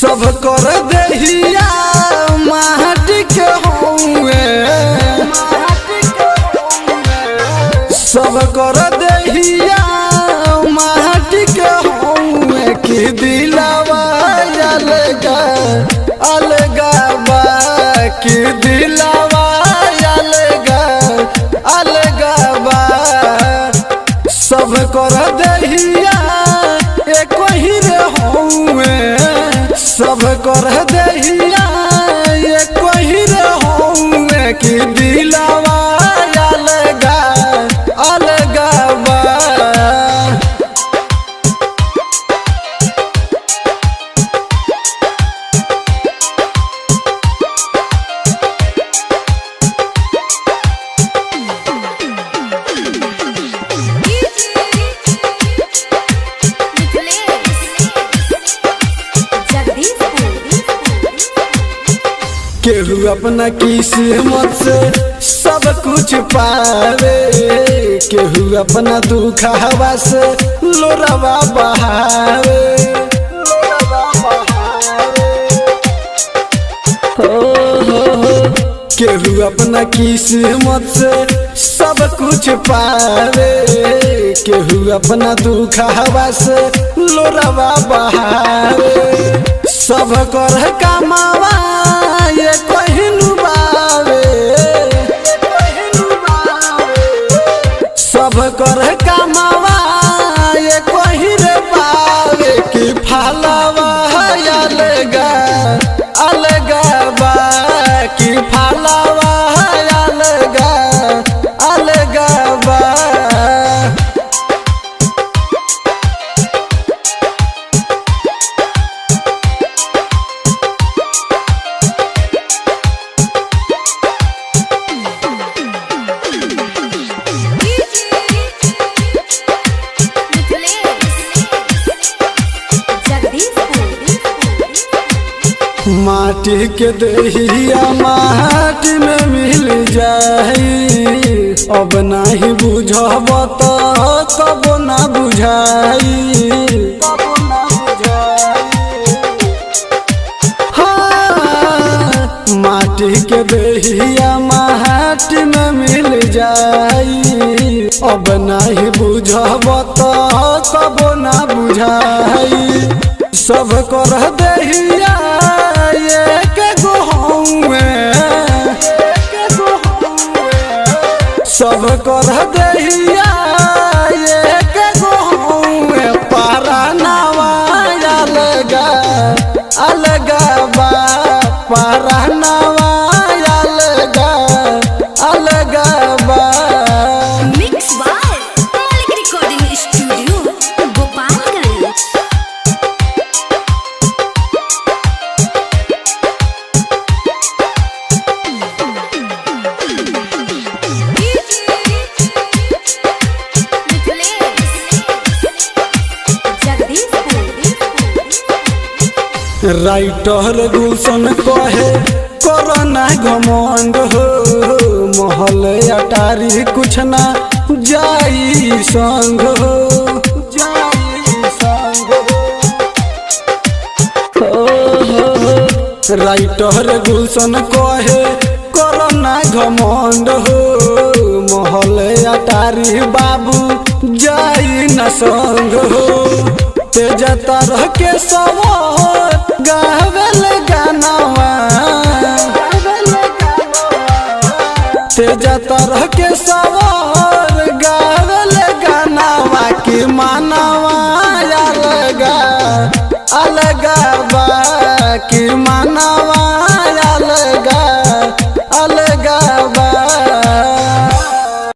सब कर देहिया माटी के हौवे सब कर देहिया माटी के हौवे कि दिलवा अलगा अलगा बा कि दिलवा अलगा अलगा बा सब कर देहिया एक ही रे हौवे सब कर देहिया एक ही रे हौवे कि दिलवा अलगा अलगा बा। केहू अपना किस्मत से सब कुछ पावे केहू अपना दुख हवा से लोरवा बहावे केहू अपना किस्मत से सब कुछ पावे केहू अपना दुख हवा से लोरवा बहावे सब कर कमावा ये कहलू बावे सब कर कमावा ये कहिर बावे कि फलवा अलगा अलगा बा कि फलवा अलगा अलगा बा। माटी के देहिया माटी में मिल जाई अब नहीं बुझब तो कब ना बुझाई हाँ माटी के देहिया माटी में मिल जाई अब नहीं बुझब तो कब ना बुझाई सब कर देहिया सब कर देहिया एक गो परानवा अलगा अलगा बा परानवा अलगा अलगा बा। मिक्स बाय मालिक रिकॉर्डिंग स्टूडियो गोपालगंज। राइटर गुलशन कहे कोरोना घमंड हो महल अटारी कुछ ना जाई संग हो राइटर गुलशन कहे कोरोना घमंड हो महल अटारी बाबू जाई न संग हो तेजा तरह के सवार गावेल गानावा तेजा तरह के सवार